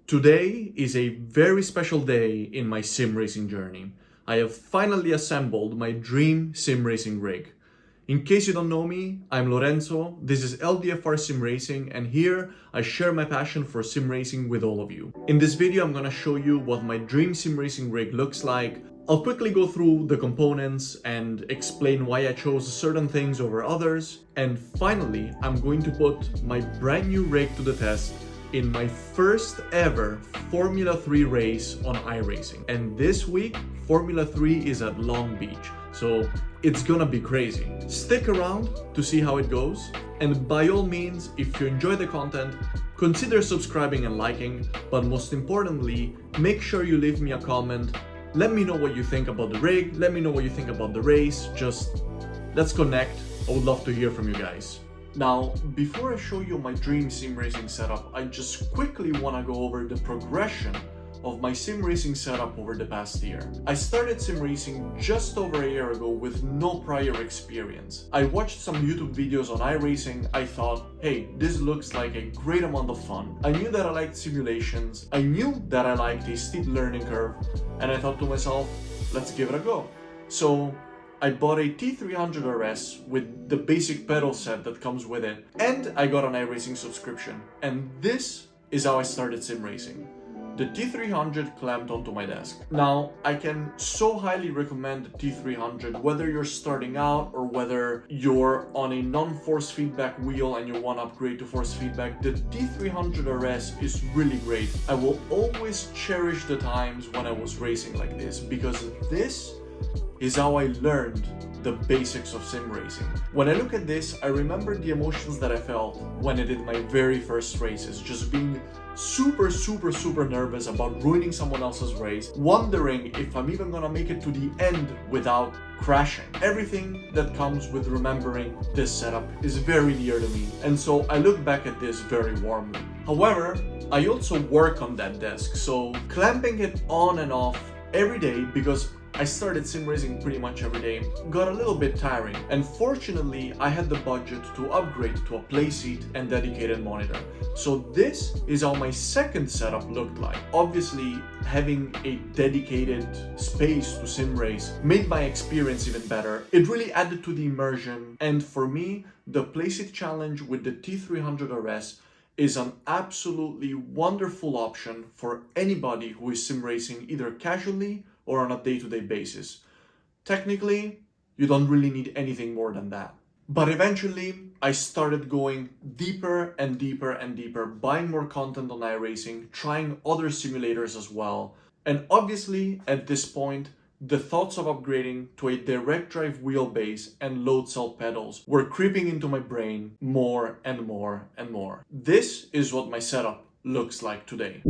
Today is a very special day in my sim racing journey. I have finally assembled my dream sim racing rig. In case you don't know me, I'm Lorenzo, this is LDFR Sim Racing, and here I share my passion for sim racing with all of you. In this video I'm gonna show you what my dream sim racing rig looks like. I'll quickly go through the components and explain why I chose certain things over others, and finally I'm going to put my brand new rig to the test in my first ever Formula 3 race on iRacing. And this week, Formula 3 is at Long Beach, so it's gonna be crazy. Stick around to see how it goes, and by all means, if you enjoy the content, consider subscribing and liking, but most importantly, make sure you leave me a comment. Let me know what you think about the rig, let me know what you think about the race, just let's connect. I would love to hear from you guys. Now, before I show you my dream sim racing setup, I just quickly want to go over the progression of my sim racing setup over the past year. I started sim racing just over a year ago with no prior experience. I watched some YouTube videos on iRacing. I thought, hey, this looks like a great amount of fun. I knew that I liked simulations. I knew that I liked a steep learning curve, and I thought to myself, let's give it a go. So I bought a T300 RS with the basic pedal set that comes with it, and I got an iRacing subscription. And this is how I started sim racing. The T300 clamped onto my desk. Now, I can so highly recommend the T300 whether you're starting out or whether you're on a non-force feedback wheel and you want to upgrade to force feedback. The T300 RS is really great. I will always cherish the times when I was racing like this, because this is how I learned the basics of sim racing. When I look at this, I remember the emotions that I felt when I did my very first races, just being super nervous about ruining someone else's race, wondering if I'm even gonna make it to the end without crashing. Everything that comes with remembering this setup is very dear to me, and so I look back at this very warmly. However, I also work on that desk, so clamping it on and off every day, because I started sim racing pretty much every day, got a little bit tiring, and fortunately I had the budget to upgrade to a play seat and dedicated monitor. So this is how my second setup looked like. Obviously, having a dedicated space to sim race made my experience even better. It really added to the immersion, and for me, the play seat challenge with the T300 RS is an absolutely wonderful option for anybody who is sim racing either casually or on a day-to-day basis. Technically, you don't really need anything more than that. But eventually, I started going deeper and deeper and deeper, buying more content on iRacing, trying other simulators as well. And obviously, at this point, the thoughts of upgrading to a direct drive wheelbase and load cell pedals were creeping into my brain more and more and more. This is what my setup looks like today.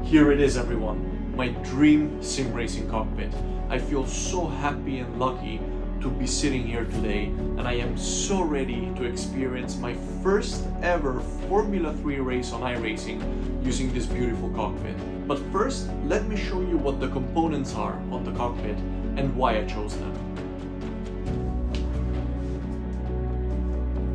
Here it is, everyone, my dream sim racing cockpit. I feel so happy and lucky to be sitting here today, and I am so ready to experience my first ever Formula 3 race on iRacing using this beautiful cockpit. But first, let me show you what the components are on the cockpit and why I chose them.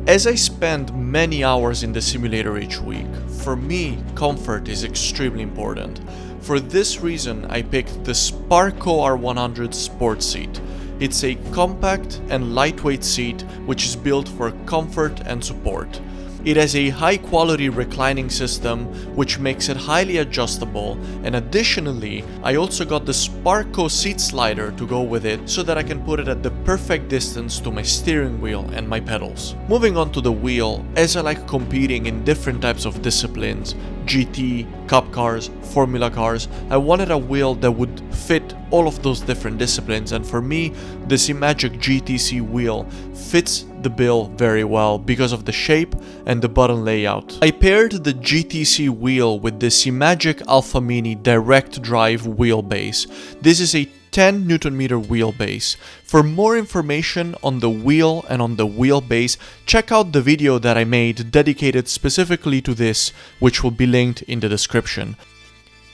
As I spend many hours in the simulator each week, for me, comfort is extremely important. For this reason, I picked the Sparco R100 Sport Seat. It's a compact and lightweight seat which is built for comfort and support. It has a high quality reclining system which makes it highly adjustable, and additionally I also got the Sparco seat slider to go with it so that I can put it at the perfect distance to my steering wheel and my pedals. Moving on to the wheel, as I like competing in different types of disciplines, GT, Cup cars, Formula cars, I wanted a wheel that would fit all of those different disciplines, and for me the Simagic GTC wheel fits the bill very well because of the shape and the button layout. I paired the GTC wheel with the Simagic Alpha Mini direct drive wheelbase. This is a 10 Nm wheelbase. For more information on the wheel and on the wheelbase, check out the video that I made dedicated specifically to this, which will be linked in the description.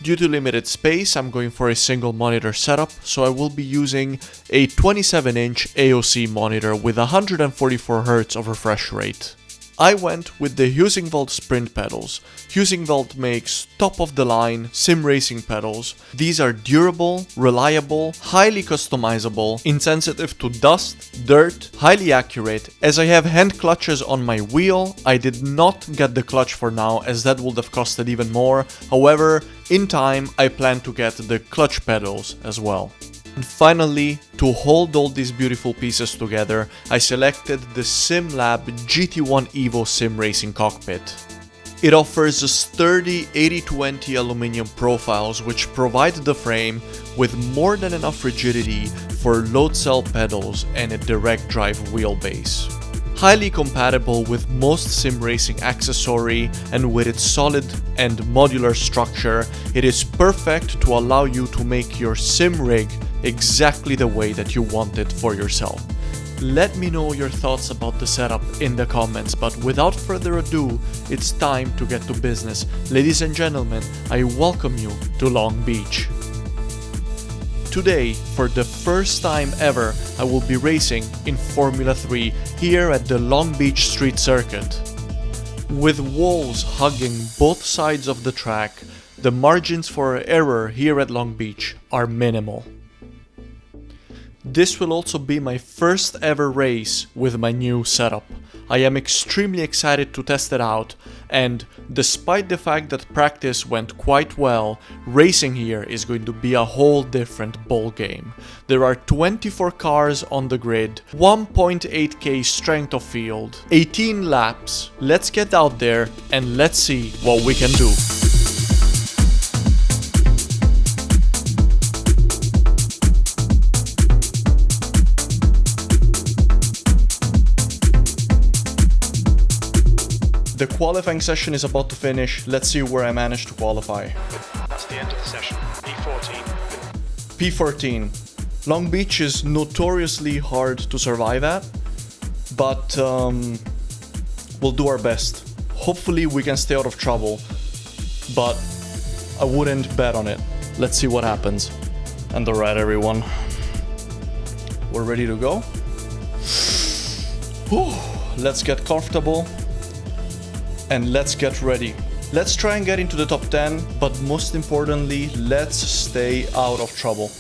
Due to limited space, I'm going for a single monitor setup, so I will be using a 27-inch AOC monitor with 144 Hz of refresh rate. I went with the Husingveld Sprint pedals. Husingveld makes top-of-the-line sim racing pedals. These are durable, reliable, highly customizable, insensitive to dust, dirt, highly accurate. As I have hand clutches on my wheel, I did not get the clutch for now, as that would have costed even more. However, in time I plan to get the clutch pedals as well. And finally, to hold all these beautiful pieces together, I selected the SimLab GT1 Evo Sim Racing Cockpit. It offers sturdy 80/20 aluminum profiles which provide the frame with more than enough rigidity for load cell pedals and a direct drive wheelbase. Highly compatible with most sim racing accessory, and with its solid and modular structure, it is perfect to allow you to make your sim rig exactly the way that you want it for yourself. Let me know your thoughts about the setup in the comments, but without further ado, it's time to get to business. Ladies and gentlemen, I welcome you to Long Beach. Today, for the first time ever, I will be racing in Formula 3 here at the Long Beach Street Circuit. With walls hugging both sides of the track, the margins for error here at Long Beach are minimal. This will also be my first ever race with my new setup. I am extremely excited to test it out, and despite the fact that practice went quite well, racing here is going to be a whole different ball game. There are 24 cars on the grid, 1.8k strength of field, 18 laps. Let's get out there and let's see what we can do. The qualifying session is about to finish. Let's see where I managed to qualify. That's the end of the session. P14. P14. Long Beach is notoriously hard to survive at, but we'll do our best. Hopefully we can stay out of trouble, but I wouldn't bet on it. Let's see what happens. And alright everyone, we're ready to go. Whew. Let's get comfortable. And let's get ready. Let's try and get into the top 10, but most importantly, let's stay out of trouble.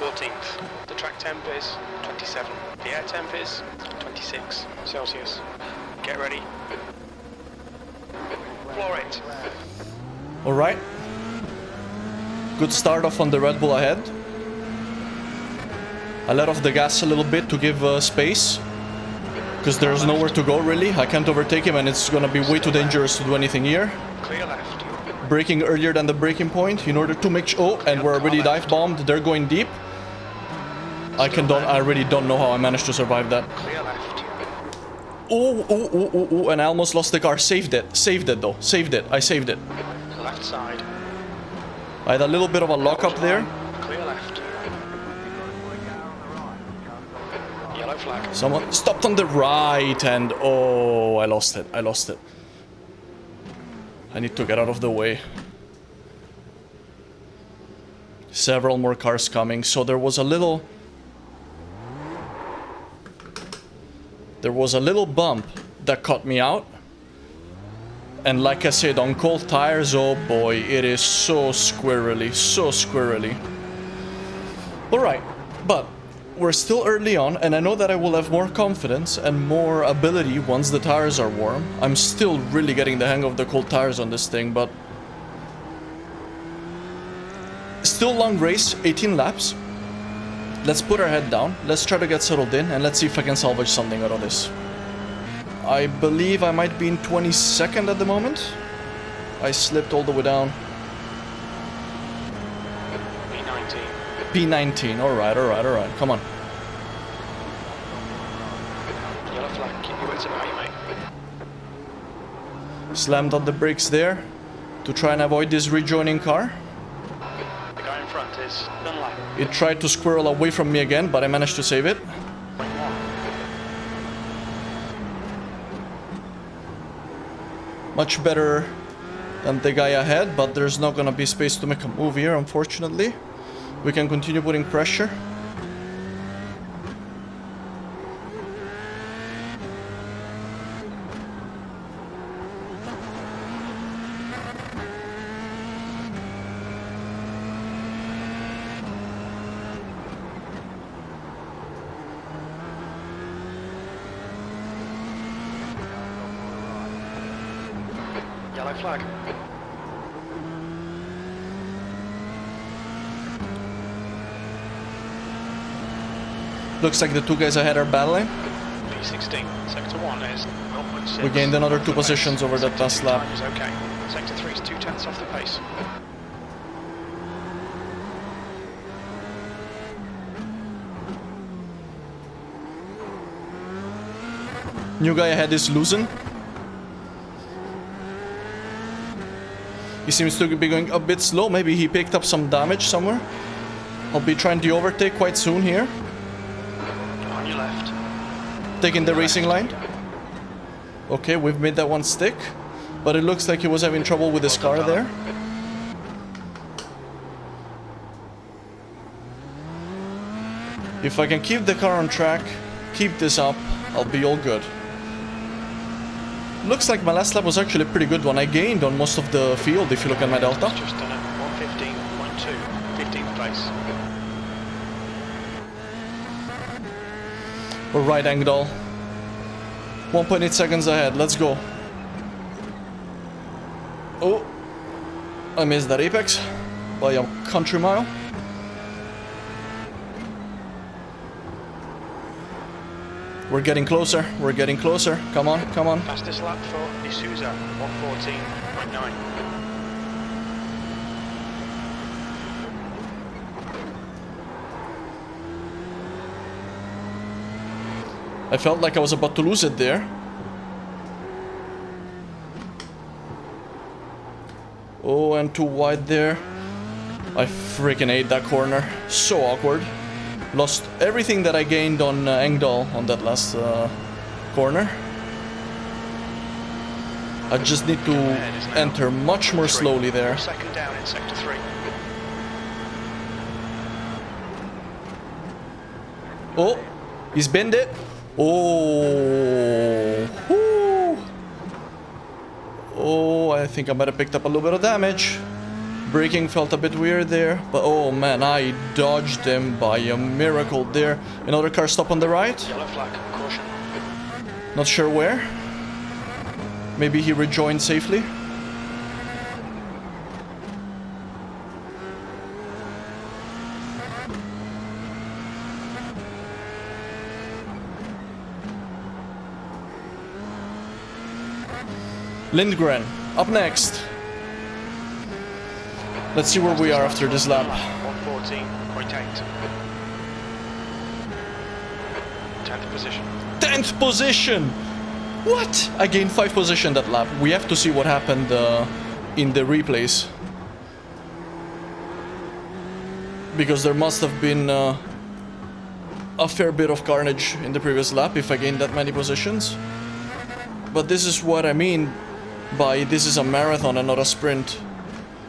14th. The track temp is 27. The air temp is 26 Celsius. Get ready. Floor it. Alright. Good start off on the Red Bull ahead. I let off the gas a little bit to give space, because there's nowhere to go really. I can't overtake him and it's gonna be way too dangerous to do anything here. Clear left. Braking earlier than the braking point in order to make sure. Oh, and we're already dive bombed. They're going deep. I really don't know how I managed to survive that. Clear left. Oh, and I almost lost the car. Saved it though. Saved it. I saved it. Left side. I had a little bit of a lock up there. Clear left. Yellow flag. Someone stopped on the right and oh, I lost it. I need to get out of the way. Several more cars coming, so there was a little bump that caught me out. And like I said, on cold tires, oh boy, it is so squirrely. Alright, but we're still early on, and I know that I will have more confidence and more ability once the tires are warm. I'm still really getting the hang of the cold tires on this thing, but... Still long race, 18 laps. Let's put our head down, let's try to get settled in, and let's see if I can salvage something out of this. I believe I might be in 22nd at the moment. I slipped all the way down. P19, alright, come on. Yellow flag, keep your wits about you, mate. Slammed on the brakes there to try and avoid this rejoining car. The guy in front is done lap. It tried to squirrel away from me again, but I managed to save it. Much better than the guy ahead, but there's not gonna be space to make a move here, unfortunately. We can continue putting pressure. Yellow flag. Looks like the two guys ahead are battling. P16, sector 1 is 0.6. We gained another 2 positions over that last lap. Time is okay. Sector 3 is 0.2 off the pace. New guy ahead is losing. He seems to be going a bit slow. Maybe he picked up some damage somewhere. I'll be trying to overtake quite soon here. On your left. Taking the racing line. Okay, we've made that one stick. But it looks like he was having trouble with his car there. If I can keep the car on track, keep this up, I'll be all good. Looks like my last lap was actually a pretty good one. I gained on most of the field if you look at my delta. Just done it. 115.2. 15th place. We're right Engdahl. 1.8 seconds ahead. Let's go. Oh, I missed that apex by a country mile. We're getting closer. We're getting closer. Come on, come on. Fastest lap for D'Souza. 114.9. I felt like I was about to lose it there. Oh, and too wide there. I freaking hate that corner. So awkward. Lost everything that I gained on Engdahl on that last corner. I just need to enter much more slowly there. Second down in sector 3. Oh, he's binned it. Oh, whoo. Oh, I think I might have picked up a little bit of damage. Braking felt a bit weird there, but oh man, I dodged him by a miracle there. Another car stop on the right. Yellow flag, caution. Not sure where. Maybe he rejoined safely. Lindgren, up next. Let's see where we are after this lap. 114.8. 10th position. 10th position! What? I gained 5 position that lap. We have to see what happened in the replays. Because there must have been a fair bit of carnage in the previous lap if I gained that many positions. But this is what I mean by this is a marathon and not a sprint.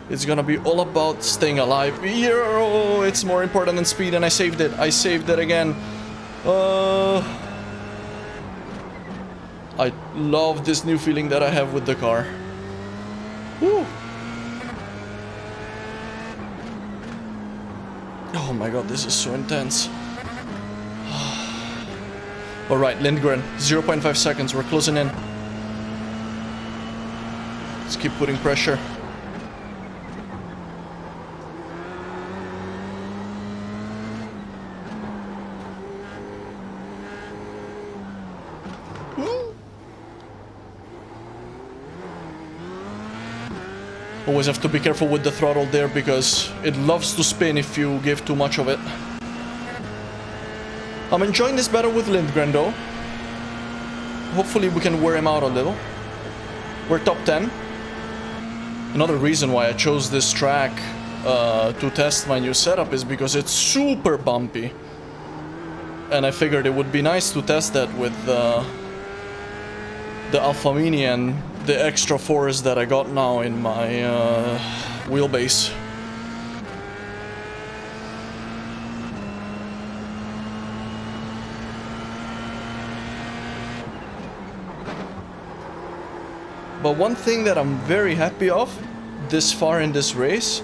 It's gonna be all about staying alive. Oh, it's more important than speed, and I saved it. I saved it again. I love this new feeling that I have with the car. Woo. Oh my god, this is so intense. Alright, Lindgren, 0.5 seconds, we're closing in. Let's keep putting pressure. Always have to be careful with the throttle there because it loves to spin if you give too much of it. I'm enjoying this battle with Lindgren though. Hopefully we can wear him out a little. We're top 10. Another reason why I chose this track to test my new setup is because it's super bumpy. And I figured it would be nice to test that with the Alfa Mini and the extra force that I got now in my wheelbase. But one thing that I'm very happy of this far in this race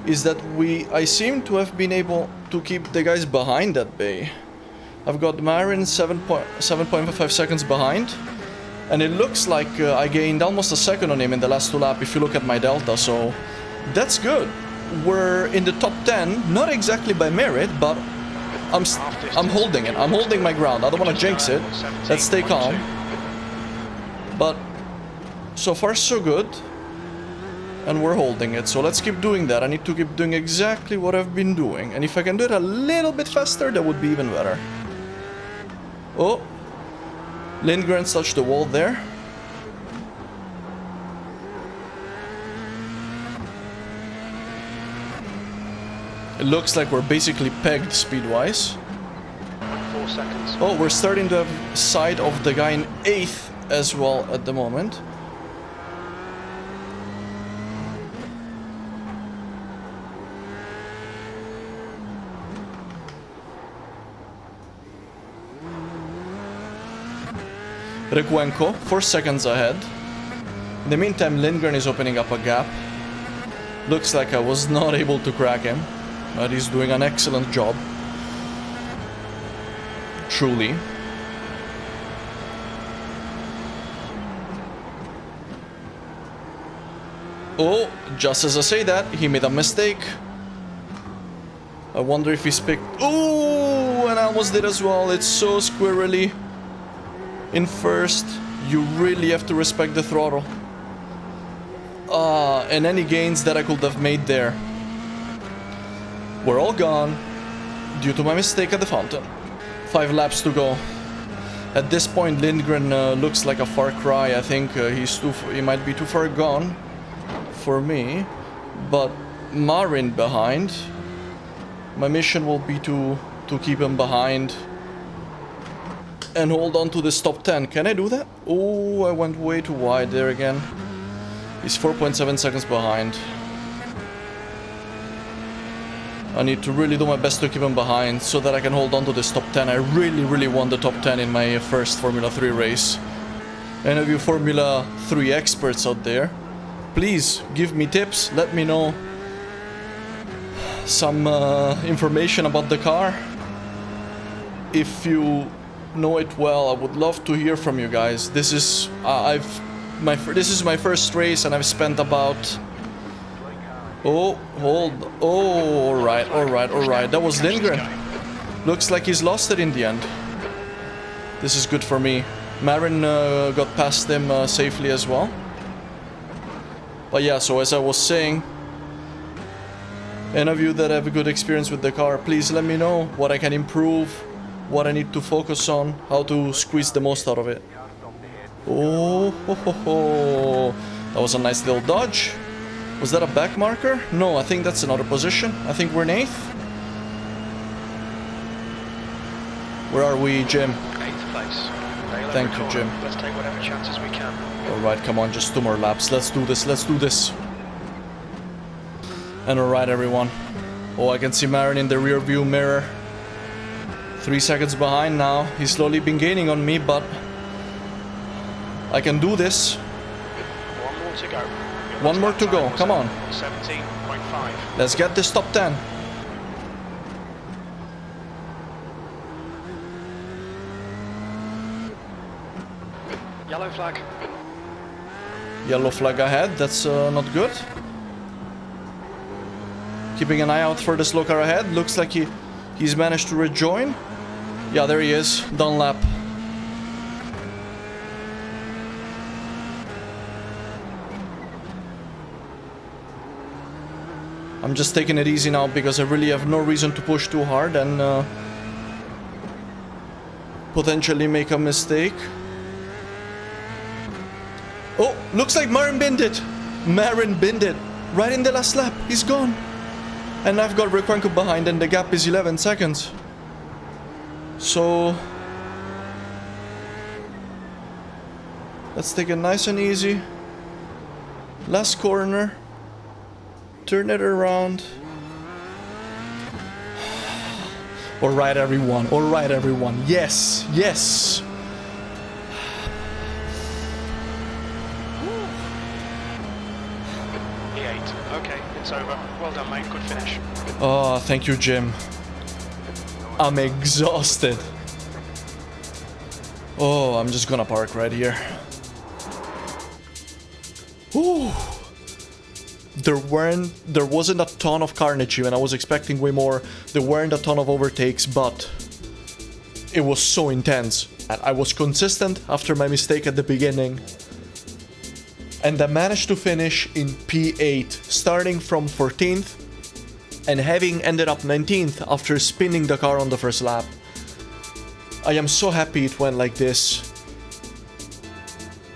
is that I seem to have been able to keep the guys behind that bay. I've got Marin 7.5 seconds behind. And it looks like I gained almost a second on him in the last 2 laps if you look at my delta, so that's good. We're in the top 10, not exactly by merit, but I'm holding it. I'm holding my ground. I don't want to jinx it. Let's stay calm. But so far so good. And we're holding it, so let's keep doing that. I need to keep doing exactly what I've been doing. And if I can do it a little bit faster, that would be even better. Oh. Lindgren's touched the wall there. It looks like we're basically pegged speed-wise. 4 seconds. Oh, we're starting to have sight of the guy in 8th as well at the moment. Recuenco, 4 seconds ahead. In the meantime, Lindgren is opening up a gap. Looks like I was not able to crack him, but he's doing an excellent job. Truly. Oh, just as I say that, he made a mistake. I wonder if he's picked... Oh, and I almost did as well. It's so squirrely. In first, you really have to respect the throttle. And any gains that I could have made there were all gone due to my mistake at the fountain. 5 laps to go. At this point, Lindgren looks like a far cry. I think he might be too far gone for me. But Marin behind. My mission will be to keep him behind and hold on to this top 10. Can I do that? Oh, I went way too wide there again. He's 4.7 seconds behind. I need to really do my best to keep him behind so that I can hold on to this top 10. I really want the top 10 in my first Formula 3 race. Any of you Formula 3 experts out there, please give me tips. Let me know some information about the car. If you know it well, I would love to hear from you guys. This is this is my first race, and I've spent about... Oh, hold. Oh, all right. That was Lindgren. Looks like he's lost it in the end. This is good for me. Marin got past him safely as well. But yeah, so as I was saying, any of you that have a good experience with the car, please let me know what I can improve, what I need to focus on, how to squeeze the most out of it. Oh, that was a nice little dodge. Was that a back marker? No, I think that's another position. I think we're in 8th. Where are we, Jim? 8th place. Thank you, Jim. Let's take whatever chances we can. Alright, come on, just 2 more laps. Let's do this. And alright, everyone. Oh, I can see Marin in the rear view mirror. 3 seconds behind now. He's slowly been gaining on me, but I can do this. 1 more to go. 1 more to go, come on. 17.5. Let's get this top 10. Yellow flag. Yellow flag ahead, that's not good. Keeping an eye out for the slow car ahead. Looks like he's managed to rejoin. Yeah, there he is. Done lap. I'm just taking it easy now because I really have no reason to push too hard and potentially make a mistake. Oh, looks like Marin binned it. Marin binned it. Right in the last lap. He's gone. And I've got Requenco behind and the gap is 11 seconds. So let's take it nice and easy. Last corner. Turn it around. Alright everyone, alright everyone. Yes, yes. E8. Okay, it's over. Well done, mate. Good finish. Oh, thank you, Jim. I'm exhausted. Oh, I'm just gonna park right here. Ooh. There wasn't a ton of carnage and I was expecting way more. There weren't a ton of overtakes, but it was so intense. And I was consistent after my mistake at the beginning. And I managed to finish in P8, starting from 14th and having ended up 19th after spinning the car on the first lap. I am so happy it went like this.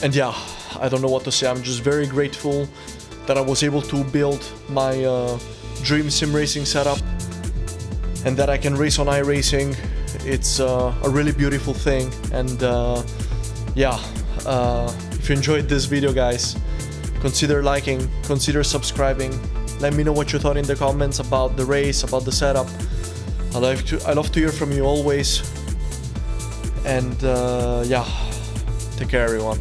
And yeah, I don't know what to say. I'm just very grateful that I was able to build my dream sim racing setup and that I can race on iRacing. It's a really beautiful thing. And yeah, if you enjoyed this video, guys, consider liking, consider subscribing. Let me know what you thought in the comments about the race, about the setup. I love to hear from you always. And yeah, take care everyone.